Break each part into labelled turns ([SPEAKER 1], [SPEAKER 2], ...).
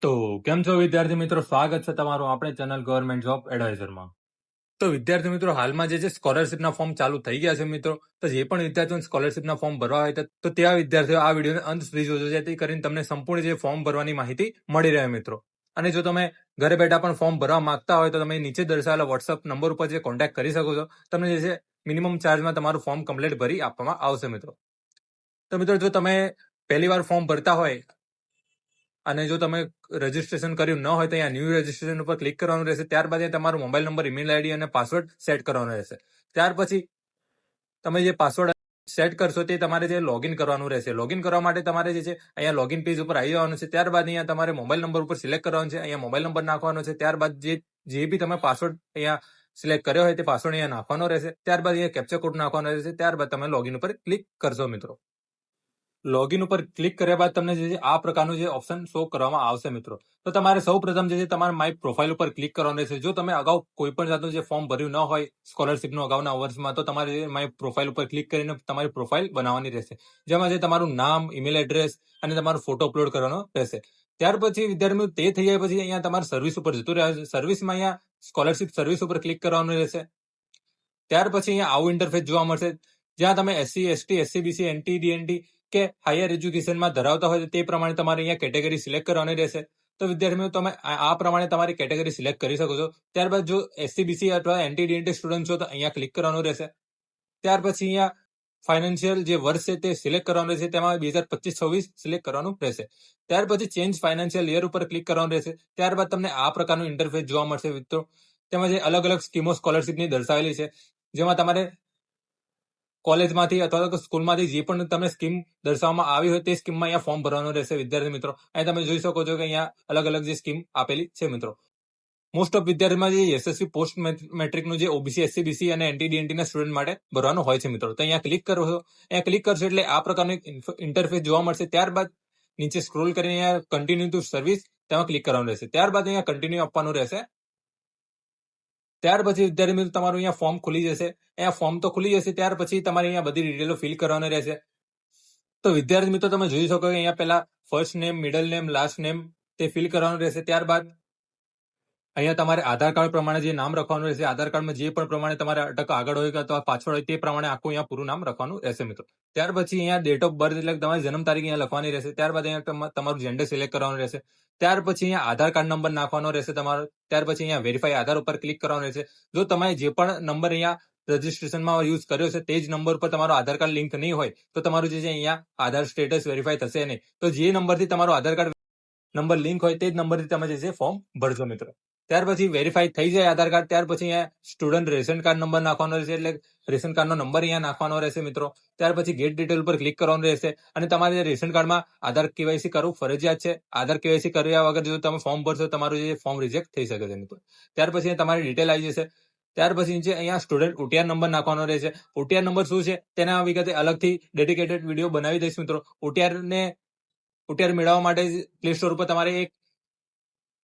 [SPEAKER 1] તો કેમ છો વિદ્યાર્થી મિત્રો, સ્વાગત છે તમારું આપણે ચેનલ ગવર્મેન્ટ જોબ એડવાઇઝરમાં. તો વિદ્યાર્થી મિત્રો, હાલમાં જે સ્કોલરશિપના ફોર્મ ચાલુ થઈ ગયા છે મિત્રો, તો જે પણ વિદ્યાર્થીઓને સ્કોલરશિપના ફોર્મ ભરવા હોય તો ત્યાં વિદ્યાર્થીઓ આ વિડીયોને અંત સુધી જોજો, જેથી કરીને તમને સંપૂર્ણ જે ફોર્મ ભરવાની માહિતી મળી રહે મિત્રો. અને જો તમે ઘરે બેઠા પણ ફોર્મ ભરવા માંગતા હોય તો તમે નીચે દર્શાવેલા વોટ્સઅપ નંબર ઉપર જે કોન્ટેક્ટ કરી શકો છો. તમને જે છે મિનિમમ ચાર્જમાં તમારું ફોર્મ કમ્પ્લીટ ભરી આપવામાં આવશે મિત્રો. તો મિત્રો, જો તમે પહેલી વાર ફોર્મ ભરતા હોય અને જો તમે રજીસ્ટ્રેશન કર્યું ન હોય તો અહીંયા ન્યૂ રજીસ્ટ્રેશન ઉપર ક્લિક કરવાનું રહેશે. ત્યારબાદ અહીંયા તમારો મોબાઈલ નંબર, ઈમેલ આઈડી અને પાસવર્ડ સેટ કરવાનો રહેશે. ત્યાર પછી તમે જે પાસવર્ડ સેટ કરશો તે તમારે જે લોગિન કરવાનું રહેશે. લોગિન કરવા માટે તમારે જે છે અહીંયા લોગિન પેજ ઉપર આવી જવાનું છે. ત્યારબાદ અહીંયા તમારે મોબાઈલ નંબર ઉપર સિલેક્ટ કરવાનું છે. અહીંયા મોબાઈલ નંબર નાખવાનો છે. ત્યારબાદ જે બી તમે પાસવર્ડ અહીંયા સિલેક્ટ કર્યો હોય તે પાસવર્ડ અહીંયા નાખવાનો રહેશે. ત્યારબાદ અહીંયા કેપ્ચા કોડ નાખવાનો રહેશે. ત્યારબાદ તમે લોગિન ઉપર ક્લિક કરશો મિત્રો. લોગિન ઉપર ક્લિક કર્યા બાદ તમને જે આ પ્રકારનું જે ઓપ્શન શો કરવામાં આવશે મિત્રો. તો તમારે સૌ પ્રથમ જે છે તમારે માય પ્રોફાઇલ ઉપર ક્લિક કરવાનું રહેશે. જો તમે અગાઉ કોઈ પણ જાતનું જે ફોર્મ ભર્યું ન હોય સ્કોલરશિપનું અગાઉના વર્ષમાં, તો તમારે માય પ્રોફાઇલ ઉપર ક્લિક કરીને તમારી પ્રોફાઇલ બનાવવાની રહેશે, જેમાં જે તમારું નામ, ઈમેલ એડ્રેસ અને તમારો ફોટો અપલોડ કરવાનો રહેશે. ત્યાર પછી વિદ્યાર્થીઓ તે થઈ જાય પછી અહીંયા તમારે સર્વિસ ઉપર જતું રહે છે. સર્વિસમાં અહીંયા સ્કોલરશિપ સર્વિસ ઉપર ક્લિક કરવાનું રહેશે. ત્યાર પછી અહીંયા આવું ઇન્ટરફેસ જોવા મળશે, જ્યાં તમે SC, ST, SCBC, NT, DNT કે હાયર એજ્યુકેશનમાં ધરાવતા હોય તે પ્રમાણે તમારે અહીંયા કેટેગરી સિલેક્ટ કરવાની રહેશે. તો વિદ્યાર્થીઓ, તમે આ પ્રમાણે તમારી કેટેગરી સિલેક્ટ કરી શકો છો. ત્યારબાદ જો SCBC અથવા NT, DNT સ્ટુડન્ટ છો તો અહીંયા ક્લિક કરવાનું રહેશે. ત્યાર પછી અહીંયા ફાઇનાન્શિયલ જે વર્ષ છે તે સિલેક્ટ કરવાનું રહેશે. તેમાં 2025-26 સિલેક્ટ કરવાનું રહેશે. ત્યાર પછી ચેન્જ ફાઇનાન્શિયલ યર ઉપર ક્લિક કરવાનું રહેશે. ત્યારબાદ તમને આ પ્રકારનું ઇન્ટરફેસ જોવા મળશે મિત્રો. તેમાં જે અલગ અલગ સ્કીમો સ્કોલરશિપની દર્શાવેલી છે, જેમાં તમારે કોલેજમાંથી અથવા તો સ્કૂલમાંથી જે પણ તમને સ્કીમ દર્શાવવામાં આવી હોય તે સ્કીમમાં અહીંયા ફોર્મ ભરવાનું રહેશે વિદ્યાર્થી મિત્રો. અહીં તમે જોઈ શકો છો કે અહીંયા અલગ અલગ જે સ્કીમ આપેલી છે મિત્રો. મોસ્ટ ઓફ વિદ્યાર્થીમાં જે SSC પોસ્ટ મેટ્રિકનું જે OBC, SCBC અને NT-DNT ના સ્ટુડન્ટ માટે ભરવાનું હોય છે મિત્રો. તો અહીંયા ક્લિક કરો છો. અહીંયા ક્લિક કરશો એટલે આ પ્રકારનું ઇન્ટરફેસ જોવા મળશે. ત્યારબાદ નીચે સ્ક્રોલ કરીને અહીંયા કન્ટિન્યુ ટુ સર્વિસ તેમાં ક્લિક કરવાનું રહેશે. ત્યારબાદ અહીંયા કન્ટિન્યુ આપવાનું રહેશે. ત્યાર પછી વિદ્યાર્થી મિત્રો તમારું અહીંયા ફોર્મ ખુલી જશે. અહીંયા ફોર્મ તો ખુલી જશે, ત્યાર પછી તમારે અહીંયા બધી ડિટેલો ફિલ કરવાની રહેશે. તો વિદ્યાર્થી મિત્રો, તમે જોઈ શકો કે અહીંયા પહેલા first name, middle name, last name તે ફિલ કરવાનું રહેશે. ત્યારબાદ અહીંયા તમારે આધાર કાર્ડ પ્રમાણે જે નામ લખવાનું રહેશે. આધાર કાર્ડમાં જે પણ પ્રમાણે તમારે અટક આગળ હોય અથવા પાછળ હોય તે પ્રમાણે આખું અહીંયા પૂરું નામ લખવાનું રહેશે મિત્રો. ત્યાર પછી અહીંયા ડેટ ઓફ બર્થ એટલે તમારી જન્મ તારીખ અહીંયા લખવાની રહેશે. ત્યારબાદ અહીંયા તમારું જેન્ડર સિલેક્ટ કરવાનું રહેશે. ત્યાર પછી અહીંયા આધાર કાર્ડ નંબર નાખવાનો રહેશે તમારો. ત્યાર પછી અહીંયા વેરીફાઈ આધાર ઉપર ક્લિક કરવાનું રહેશે. જો તમે જે પણ નંબર અહીંયા રજીસ્ટ્રેશનમાં યુઝ કર્યો છે તે જ નંબર પર તમારો આધાર કાર્ડ લિંક નહીં હોય તો તમારું જે છે અહીંયા આધાર સ્ટેટસ વેરીફાઈ થશે નહીં. તો જે નંબરથી તમારો આધાર કાર્ડ નંબર લિંક હોય તે જ નંબરથી તમે જે છે ફોર્મ ભરજો મિત્રો. ત્યાર પછી વેરીફાઈ થઈ જાય આધાર કાર્ડ, ત્યાર પછી અહીંયા સ્ટુડન્ટ રેશન કાર્ડ નંબર નાખવાનો રહેશે, એટલે રેશન કાર્ડનો નંબર અહીંયા નાખવાનો રહેશે મિત્રો. ત્યાર પછી ગેટ ડિટેલ ઉપર ક્લિક કરવાનું રહેશે અને તમારે રેશન કાર્ડમાં આધાર KYC કરવું ફરજિયાત છે. આધાર KYC કર્યા વગર જો તમે ફોર્મ ભરશો તમારું જે ફોર્મ રિજેક્ટ થઈ શકે છે મિત્રો. ત્યાર પછી તમારી ડિટેલ આવી જશે. ત્યાર પછી નીચે અહીંયા સ્ટુડન્ટ OTR નંબર નાખવાનો રહેશે. OTR નંબર શું છે તેના વિગતે અલગથી ડેડિકેટેડ વિડીયો બનાવી દઈશ મિત્રો. OTR મેળવવા માટે પ્લે સ્ટોર ઉપર તમારે એક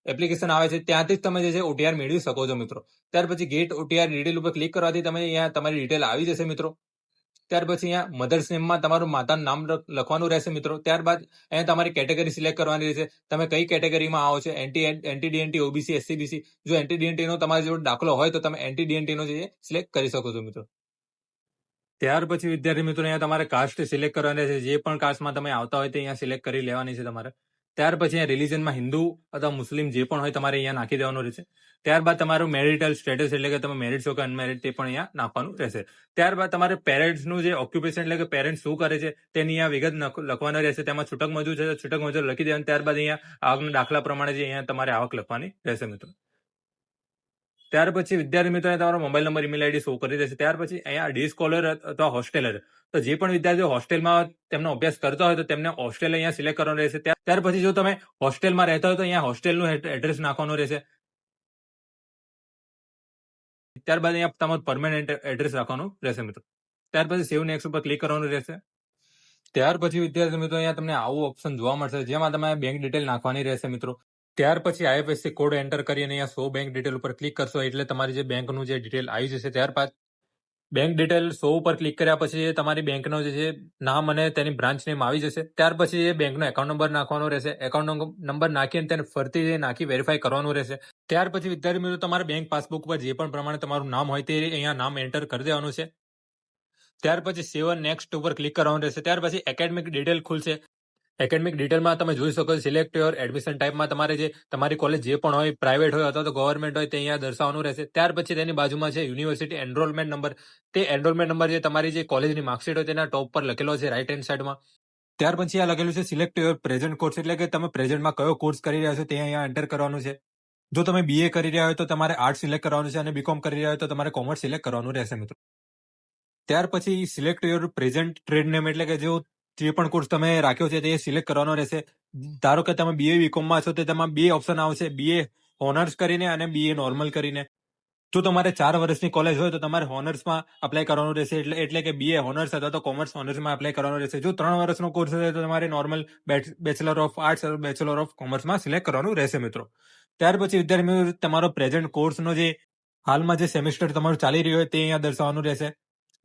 [SPEAKER 1] એપ્લિકેશન આવે છે, ત્યાંથી જ તમે જે છે OTR મેળવી શકો છો મિત્રો. ત્યાર પછી ગેટ OTR ડિટેલ ઉપર ક્લિક કરવાથી તમે અહીંયા તમારી ડિટેલ આવી જશે મિત્રો. ત્યાર પછી અહીંયા મધર્સ નેમમાં તમારું માતાનું નામ લખવાનું રહેશે મિત્રો. ત્યારબાદ અહીંયા તમારી કેટેગરી સિલેક્ટ કરવાની રહેશે. તમે કઈ કેટેગરીમાં આવો છો, NT-DNT, OBC, SCBC. જો NT-DNT નો તમારી જોડે દાખલો હોય તો તમે NT-DNT નો જે સિલેક્ટ કરી શકો છો મિત્રો. ત્યાર પછી વિદ્યાર્થી મિત્રો અહીંયા તમારે કાસ્ટ સિલેક્ટ કરવાની રહેશે. જે પણ કાસ્ટમાં તમે આવતા હોય તે અહીંયા સિલેક્ટ કરી લેવાની છે તમારે. ત્યાર પછી અહીંયા રિલિજનમાં હિન્દુ અથવા મુસ્લિમ જે પણ હોય તમારે અહીંયા નાખી દેવાનું રહેશે. ત્યારબાદ તમારું મેરિટલ સ્ટેટસ એટલે કે તમે મેરિડ છો કે અનમેરિડ તે પણ અહીંયા નાખવાનું રહેશે. ત્યારબાદ તમારે પેરેન્ટ્સનું જે ઓક્યુપેશન એટલે કે પેરેન્ટ્સ શું કરે છે તેની અહીંયા વિગત લખવાની રહેશે. તેમાં છૂટક મજૂર છે તો છૂટક મજૂર લખી દેવાનું. ત્યારબાદ અહીંયા આવકના દાખલા પ્રમાણે જે અહીંયા તમારે આવક લખવાની રહેશે મિત્રો. ત્યાર પછી વિદ્યાર્થી મિત્રો તમારો mobile number, email ID show કરી દેશે. ત્યાર પછી અહીંયા ડે સ્કોલર અથવા હોસ્ટેલર, તો જે પણ વિદ્યાર્થીઓ હોસ્ટેલમાં તેમનો અભ્યાસ કરતા હોય તો તેમને હોસ્ટેલ અહીંયા સિલેક્ટ કરવાનું રહેશે. ત્યાર પછી જો તમે હોસ્ટેલમાં રહેતા હોય તો અહીંયા હોસ્ટેલનું એડ્રેસ નાખવાનું રહેશે. ત્યારબાદ અહીંયા તમારું પરમેનન્ટ એડ્રેસ રાખવાનું રહેશે મિત્રો. ત્યાર પછી સેવ નેક્સ્ટ ઉપર ક્લિક કરવાનું રહેશે. ત્યાર પછી વિદ્યાર્થી મિત્રો અહીંયા તમને આવું ઓપ્શન જોવા મળશે, જેમાં તમે બેંક ડિટેલ નાખવાની રહેશે મિત્રો. ત્યાર પછી IFSC કોડ એન્ટર કરીને અહીંયા શો બેંક ડિટેલ ઉપર ક્લિક કરશો એટલે તમારી જે બેંકનું જે ડિટેલ આવી જશે. ત્યારબાદ બેંક ડિટેલ 100 ઉપર ક્લિક કર્યા પછી તમારી બેંકનો જે છે નામ અને તેની બ્રાન્ચ નેમ આવી જશે. ત્યાર પછી એ બેંકનો એકાઉન્ટ નંબર નાખવાનો રહેશે. એકાઉન્ટ નંબર નાખીને તેને ફરતી નાખી વેરીફાઈ કરવાનું રહેશે. ત્યાર પછી વિદ્યાર્થી મિત્રો તમારા બેંક પાસબુક પર જે પણ પ્રમાણે તમારું નામ હોય તે અહીંયા નામ એન્ટર કરી દેવાનું છે. ત્યાર પછી સેવ નેક્સ્ટ ઉપર ક્લિક કરવાનું રહેશે. ત્યાર પછી એકેડમિક ડિટેલ ખુલશે. એકેડમિક ડિટેલમાં તમે જોઈ શકો છો સિલેક્ટ યોર એડમિશન ટાઈપમાં તમારી કોલેજ જે પણ હોય, પ્રાઇવેટ હોય અથવા તો ગવર્મેન્ટ હોય, તે અહીંયા દર્શાવવાનું રહેશે. ત્યાર પછી તેની બાજુમાં છે યુનિવર્સિટી એનરોલમેન્ટ નંબર. તે એનરોલમેન્ટ નંબર જે તમારી જે કોલેજની માર્કશીટ હોય તેના ટોપ પર લખેલો છે રાઈટ હેન્ડ સાઈડમાં. ત્યાર પછી આ લખેલું છે સિલેક્ટ યોર પ્રેઝન્ટ કોર્સ, એટલે કે તમે પ્રેઝન્ટમાં કયો કોર્સ કરી રહ્યા છો તે અહીંયા એન્ટર કરવાનું છે. જો તમે BA કરી રહ્યા હોય તો તમારે આર્ટ સિલેક્ટ કરવાનું છે અને BCom કરી રહ્યા હોય તો તમારે કોમર્સ સિલેક્ટ કરવાનું રહેશે મિત્રો. ત્યાર પછી select your present trade name, એટલે કે જે પણ કોર્સ તમે રાખ્યો છે તે સિલેક્ટ કરવાનો રહેશે. ધારો કે તમે BA BComમાં છો તો તેમાં બે ઓપ્શન આવશે, BA હોનર્સ કરીને અને BA નોર્મલ કરીને. જો તમારે 4 વર્ષની કોલેજ હોય તો તમારે હોનર્સમાં અપ્લાય કરવાનું રહેશે, એટલે કે BA હોનર્સ અથવા તો કોમર્સ હોનર્સમાં અપ્લાય કરવાનું રહેશે. જો 3 વર્ષનો કોર્સ હશે તો તમારે નોર્મલ બેચલર ઓફ આર્ટ્સ અથવા બેચલર ઓફ કોમર્સમાં સિલેક્ટ કરવાનું રહેશે મિત્રો. ત્યાર પછી વિદ્યાર્થી મિત્રો તમારો પ્રેઝન્ટ કોર્સનો જે હાલમાં જે સેમેસ્ટર તમારું ચાલી રહ્યું હોય તે અહીંયા દર્શાવવાનું રહેશે.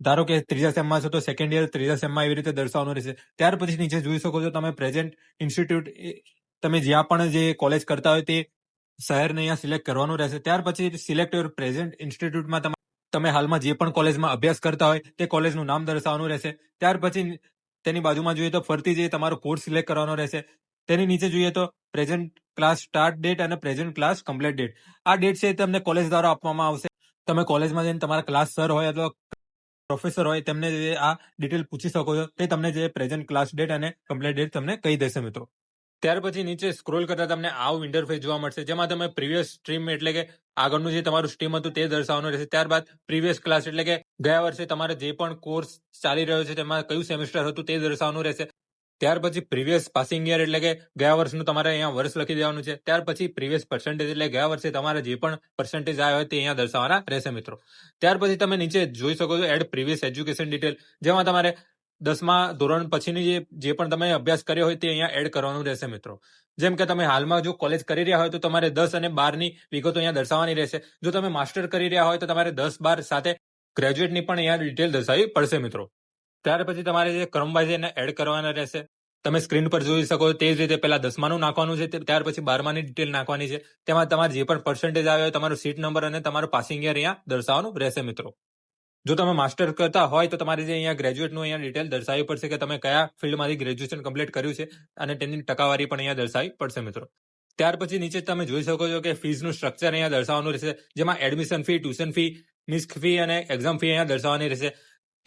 [SPEAKER 1] ધારો કે ત્રીજા સેમમાં છો તો સેકન્ડ યર ત્રીજા સેમમાં એવી રીતે દર્શાવવાનું રહેશે. ત્યાર પછી નીચે જોઈ શકો છો તમે પ્રેઝન્ટ ઇન્સ્ટિટ્યૂટ, તમે જ્યાં પણ જે કોલેજ કરતા હોય તે શહેરને અહીંયા સિલેક્ટ કરવાનું રહેશે. ત્યાર પછી સિલેક્ટ યોર પ્રેઝન્ટ ઇન્સ્ટિટ્યૂટમાં તમે હાલમાં જે પણ કોલેજમાં અભ્યાસ કરતા હોય તે કોલેજનું નામ દર્શાવવાનું રહેશે. ત્યાર પછી તેની બાજુમાં જોઈએ તો ફરતી જે તમારો કોર્સ સિલેક્ટ કરવાનો રહેશે. તેની નીચે જોઈએ તો પ્રેઝન્ટ ક્લાસ સ્ટાર્ટ ડેટ અને પ્રેઝન્ટ ક્લાસ કમ્પ્લીટ ડેટ. આ ડેટ છે તમને કોલેજ દ્વારા આપવામાં આવશે. તમે કોલેજમાં જઈને તમારા ક્લાસ સર હોય અથવા પ્રોફેસર હોય તેમને આ ડિટેલ પૂછી શકો છો. તે તમને જે પ્રેઝન્ટ ક્લાસ ડેટ અને કમ્પ્લીટ ડેટ તમને કહી દેશે મિત્રો. ત્યાર પછી નીચે સ્ક્રોલ કરતા તમને આવું ઇન્ટરફેસ જોવા મળશે, જેમાં તમે પ્રીવિયસ સ્ટ્રીમ એટલે કે આગળનું જે તમારું સ્ટ્રીમ હતું તે દર્શાવવાનું રહેશે. ત્યારબાદ પ્રીવિયસ ક્લાસ એટલે કે ગયા વર્ષે તમારે જે પણ કોર્સ ચાલી રહ્યો છે તેમાં કયું સેમેસ્ટર હતું તે દર્શાવવાનું રહેશે. ત્યાર પછી પ્રીવિયસ પાસિંગ યર એટલે કે ગયા વર્ષનું તમારે અહીંયા વર્ષ લખી દેવાનું છે. ત્યાર પછી પ્રીવિયસ પર્સન્ટેજ એટલે ગયા વર્ષે તમારે જે પણ પર્સન્ટેજ આવ્યા હોય તે અહીંયા દર્શાવવાના રહેશે મિત્રો. ત્યાર પછી તમે નીચે જોઈ શકો છો એડ પ્રીવિયસ એજ્યુકેશન ડિટેલ, જેમાં તમારે 10મા ધોરણ પછીની જે પણ તમે અભ્યાસ કર્યો હોય તે અહીંયા એડ કરવાનું રહેશે મિત્રો. જેમ કે તમે હાલમાં જો કોલેજ કરી રહ્યા હોય તો તમારે 10 અને 12ની વિગતો અહીંયા દર્શાવવાની રહેશે. જો તમે માસ્ટર કરી રહ્યા હોય તો તમારે 10, 12 સાથે ગ્રેજ્યુએટની પણ અહીંયા ડિટેલ દર્શાવવી પડશે મિત્રો. ત્યાર પછી તમારે જે ક્રમ વાઇઝ એને એડ કરવાના રહેશે. તમે સ્ક્રીન પર જોઈ શકો તે જ રીતે પહેલા 10માનું નાખવાનું છે, ત્યાર પછી 12માની ડિટેલ નાખવાની છે. તેમાં તમારે જે પણ પર્સન્ટેજ આવ્યો હોય, તમારો સીટ નંબર અને તમારું પાસિંગ યર અહીંયા દર્શાવવાનું રહેશે મિત્રો. જો તમે માસ્ટર કરતા હોય તો તમારે જે અહીંયા ગ્રેજ્યુએટનું અહીંયા ડિટેલ દર્શાવવી પડશે કે તમે કયા ફિલ્ડમાંથી ગ્રેજ્યુએશન કમ્પ્લીટ કર્યું છે અને તેની ટકાવારી પણ અહીંયા દર્શાવવી પડશે મિત્રો. ત્યાર પછી નીચે તમે જોઈ શકો છો કે ફીઝનું સ્ટ્રક્ચર અહીંયા દર્શાવવાનું રહેશે, જેમાં admission fee, tuition fee, misc fee અને એક્ઝામ ફી અહીંયા દર્શાવવાની રહેશે.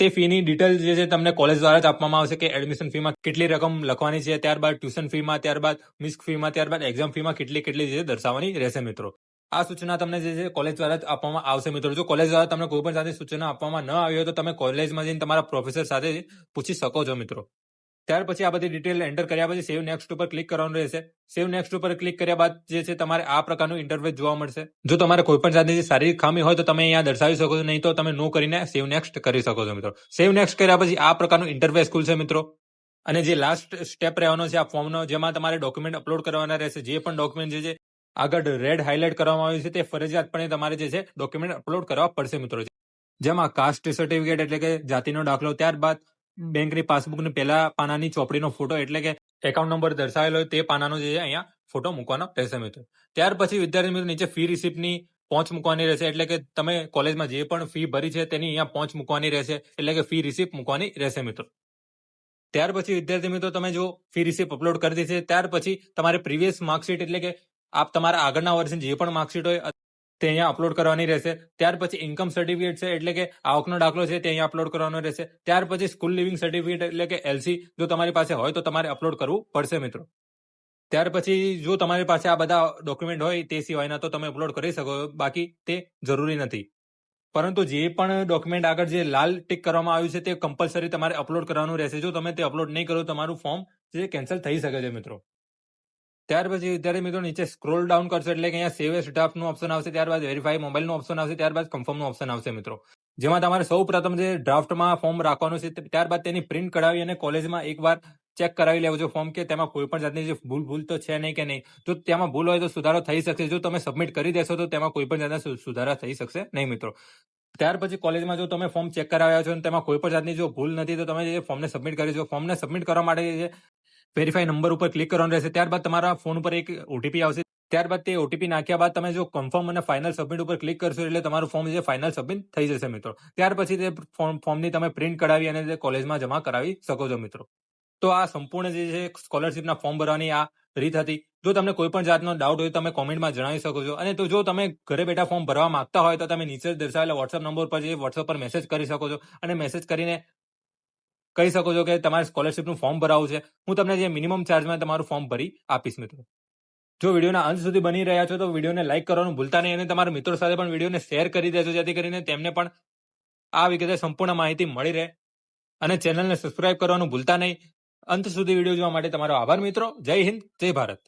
[SPEAKER 1] તે ફીની ડિટેલ જે છે તમને કોલેજ દ્વારા જ આપવામાં આવશે કે એડમિશન ફીમાં કેટલી રકમ લખવાની છે, ત્યારબાદ ટ્યુશન ફીમાં, ત્યારબાદ મિસ્ક ફીમાં, ત્યારબાદ એક્ઝામ ફીમાં કેટલી જે દર્શાવવાની રહેશે મિત્રો. આ સૂચના તમને જે છે કોલેજ દ્વારા જ આપવામાં આવશે મિત્રો. જો કોલેજ દ્વારા તમને કોઈ પણ જાતની સૂચના આપવામાં ન આવી હોય તો તમે કોલેજમાં જઈને તમારા પ્રોફેસર સાથે પૂછી શકો છો મિત્રો. ત્યાર પછી આ બધી ડિટેલ એન્ટર કર્યા પછી સેવ નેક્સ્ટ ઉપર ક્લિક કરવાનું રહેશે. સેવ નેક્સ્ટ ઉપર ક્લિક કર્યા બાદ જે છે તમારે આ પ્રકારનું ઇન્ટરફેસ જોવા મળશે. જો તમારે કોઈ પણ જાતની શારીરિક ખામી હોય તો તમે અહીંયા દર્શાવી શકો છો, નહીં તો તમે નો કરીને સેવ નેક્સ્ટ કરી શકો છો મિત્રો. સેવ નેક્સ્ટ કર્યા પછી આ પ્રકારનું ઇન્ટરફેસ ખુલશે મિત્રો. અને જે લાસ્ટ સ્ટેપ રહેવાનો છે આ ફોર્મનો, જેમાં તમારે ડોક્યુમેન્ટ અપલોડ કરવાના રહેશે. જે પણ ડોક્યુમેન્ટ જે છે આગળ રેડ હાઇલાઇટ કરવામાં આવ્યું છે તે ફરજિયાતપણે તમારે જે છે ડોક્યુમેન્ટ અપલોડ કરવા પડશે મિત્રો. જેમાં કાસ્ટ સર્ટિફિકેટ એટલે કે જાતિનો દાખલો, ત્યારબાદ બેંકની પાસબુકની પહેલા પાનાની ચોપડીનો ફોટો એટલે કે એકાઉન્ટ નંબર દર્શાવેલો હોય તે પાનાનો જે અહીંયા ફોટો મૂકવાનો રહેશે મિત્રો. ત્યાર પછી વિદ્યાર્થી મિત્રો નીચે ફી રિસિપ્ટની પહોંચ મૂકવાની રહેશે, એટલે કે તમે કોલેજમાં જે પણ ફી ભરી છે તેની અહીંયા પહોંચ મૂકવાની રહેશે, એટલે કે ફી રિસિપ્ટ મૂકવાની રહેશે મિત્રો. ત્યાર પછી વિદ્યાર્થી મિત્રો તમે જો ફી રિસિપ્ટ અપલોડ કરી દીધી છે ત્યાર પછી તમારે પ્રીવિયસ માર્કશીટ એટલે કે આપ તમારા આગળના વર્ષની જે પણ માર્કશીટ હોય તે અહીંયા અપલોડ કરવાની રહેશે. ત્યાર પછી ઇન્કમ સર્ટિફિકેટ છે એટલે કે આવકનો દાખલો છે તે અહીંયા અપલોડ કરવાનો રહેશે. ત્યાર પછી સ્કૂલ લિવિંગ સર્ટિફિકેટ એટલે કે LC જો તમારી પાસે હોય તો તમારે અપલોડ કરવું પડશે મિત્રો. ત્યાર પછી જો તમારી પાસે આ બધા ડોક્યુમેન્ટ હોય તે સિવાયના તો તમે અપલોડ કરી શકો, બાકી તે જરૂરી નથી. પરંતુ જે પણ ડોક્યુમેન્ટ આગળ જે લાલ ટિક કરવામાં આવ્યું છે તે કમ્પલસરી તમારે અપલોડ કરવાનું રહેશે. જો તમે તે અપલોડ નહીં કરો તમારું ફોર્મ જે કેન્સલ થઈ શકે છે મિત્રો. ત્યાર પછી વિદ્યાર્થી મિત્રો નીચે સ્ક્રોલ ડાઉન કરશો એટલે કે અહીંયા સેવ એઝ ડ્રાફ્ટનું ઓપ્શન આવશે, ત્યારબાદ વેરીફાઈ મોબાઈલનું ઓપ્શન આવશે, ત્યારબાદ કન્ફર્મનું ઓપ્શન આવશે મિત્રો. જેમાં તમારે સૌ પ્રથમ જે ડ્રાફ્ટમાં ફોર્મ રાખવાનું છે ત્યારબાદ તેની પ્રિન્ટ કઢાવી અને કોલેજમાં એકવાર ચેક કરાવી લેવું છે ફોર્મ કે તેમાં કોઈ પણ જાતની જે ભૂલ તો છે નહીં કે નહીં. જો તેમાં ભૂલ હોય તો સુધારો થઈ શકશે. જો તમે સબમિટ કરી દેશો તો તેમાં કોઈ પણ જાતના સુધારા થઈ શકશે નહીં મિત્રો. ત્યાર પછી કોલેજમાં જો તમે ફોર્મ ચેક કરાવ્યા છો અને તેમાં કોઈ પણ જાતની જો ભૂલ નથી તો તમે જે ફોર્મને સબમિટ કરી છો, ફોર્મને સબમિટ કરવા માટે જે વેરીફાઈ નંબર ઉપર ક્લિક કરવાનું રહેશે. ત્યારબાદ તમારા ફોન ઉપર એક ઓટીપી આવશે. ત્યારબાદ તે ઓટીપી નાખ્યા બાદ તમે જો કન્ફર્મ અને ફાઇનલ સબમિટ ઉપર ક્લિક કરશો એટલે તમારું ફોર્મ જે ફાઇનલ સબમિટ થઈ જશે મિત્રો. ત્યાર પછી તે ફોર્મની તમે પ્રિન્ટ કઢાવી અને તે કોલેજમાં જમા કરાવી શકો છો મિત્રો. તો આ સંપૂર્ણ જે છે સ્કોલરશિપના ફોર્મ ભરવાની આ રીત હતી. જો તમને કોઈ પણ જાતનો ડાઉટ હોય તો તમે કોમેન્ટમાં જણાવી શકો છો. અને તો જો તમે ઘરે બેઠા ફોર્મ ભરવા માંગતા હોય તો તમે નીચે દર્શાવેલા વોટ્સએપ નંબર પર જે વોટ્સએપ પર મેસેજ કરી શકો છો અને મેસેજ કરીને કહી શકો છો કે તમારે સ્કોલરશિપનું ફોર્મ ભરાવું છે. હું તમને જે મિનિમમ ચાર્જમાં તમારું ફોર્મ ભરી આપીશ મિત્રો. જો વિડીયોના અંત સુધી બની રહ્યા છો તો વિડીયોને લાઇક કરવાનું ભૂલતા નહીં અને તમારા મિત્રો સાથે પણ વિડીયોને શેર કરી દેજો જેથી કરીને તેમને પણ આ વિગતે સંપૂર્ણ માહિતી મળી રહે. અને ચેનલને સબસ્ક્રાઇબ કરવાનું ભૂલતા નહીં. અંત સુધી વિડીયો જોવા માટે તમારો આભાર મિત્રો. જય હિન્દ, જય ભારત.